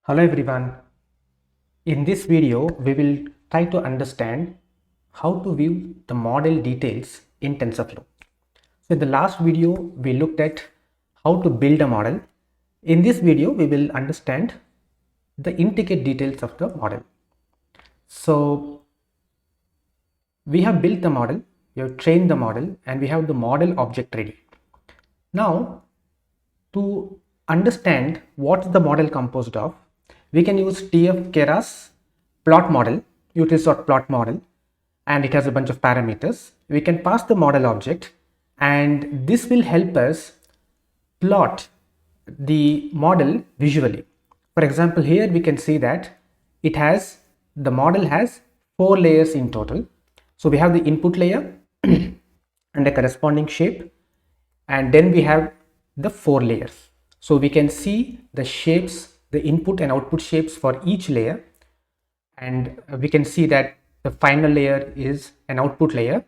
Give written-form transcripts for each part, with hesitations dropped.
Hello everyone. In this video, we will try to understand how to view the model details in TensorFlow. So in the last video, we looked at how to build a model. In this video, we will understand the intricate details of the model. So we have built the model, we have trained the model, and we have the model object ready. Now, to understand what the model composed of, we can use TF Keras plot model, utils.plot model, and it has a bunch of parameters. We can pass the model object, and this will help us plot the model visually. For example, here we can see that the model has 4 layers in total. So we have the input layer and a corresponding shape, and then we have the 4 layers. So we can see the shapes, the input and output shapes for each layer, and we can see that the final layer is an output layer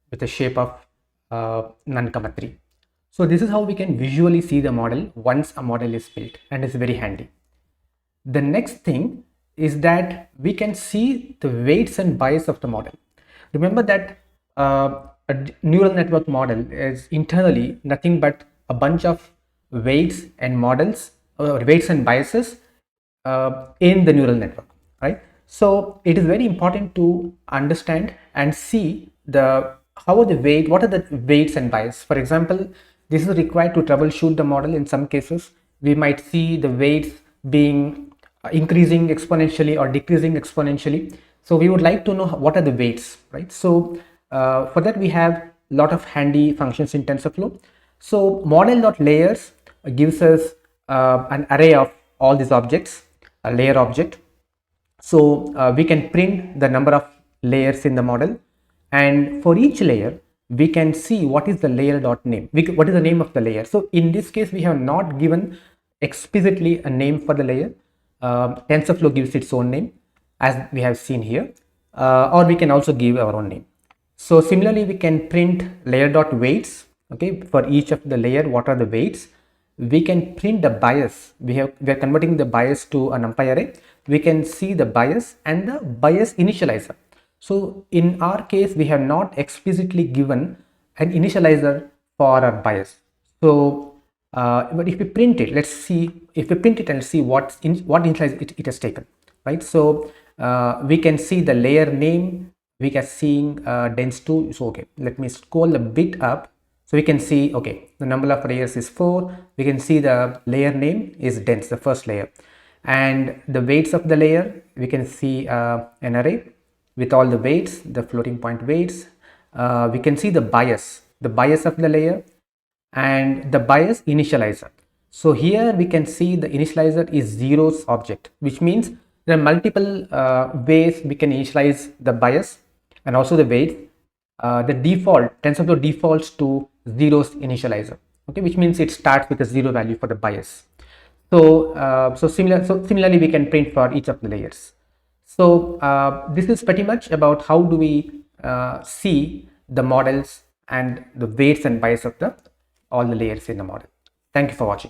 with a shape of none, 3. So this is how we can visually see the model once a model is built, and it's very handy. The next thing is that we can see the weights and bias of the model. Remember that a neural network model is internally nothing but a bunch of weights and models, weights and biases in the neural network, right? So it is very important to understand and see what are the weights and bias. For example, this is required to troubleshoot the model. In some cases, we might see the weights being increasing exponentially or decreasing exponentially. So we would like to know what are the weights, right? So for that we have a lot of handy functions in TensorFlow. So model.layers gives us an array of all these objects, a layer object. So we can print the number of layers in the model, and for each layer we can see what is the layer dot name, what is the name of the layer. So in this case we have not given explicitly a name for the layer. TensorFlow gives its own name, as we have seen here, or we can also give our own name. So similarly we can print layer dot weights. Okay, for each of the layer, what are the weights? We can print the bias. We are converting the bias to a numpy array. We can see the bias and the bias initializer. So in our case, we have not explicitly given an initializer for a bias. So but if we print it, let's see, if we print it and see what initializer it has taken, right? So we can see the layer name, we can see dense2. So okay, let me scroll a bit up. So we can see, okay, the number of layers is 4. We can see the layer name is dense, the first layer, and the weights of the layer, we can see an array with all the weights, the floating point weights. We can see the bias of the layer and the bias initializer. So here we can see the initializer is zeros object, which means there are multiple ways we can initialize the bias and also the weight. The default TensorFlow defaults to zeros initializer, okay, which means it starts with a 0 value for the bias. So similarly we can print for each of the layers. So this is pretty much about how do we see the models and the weights and bias of all the layers in the model. Thank you for watching.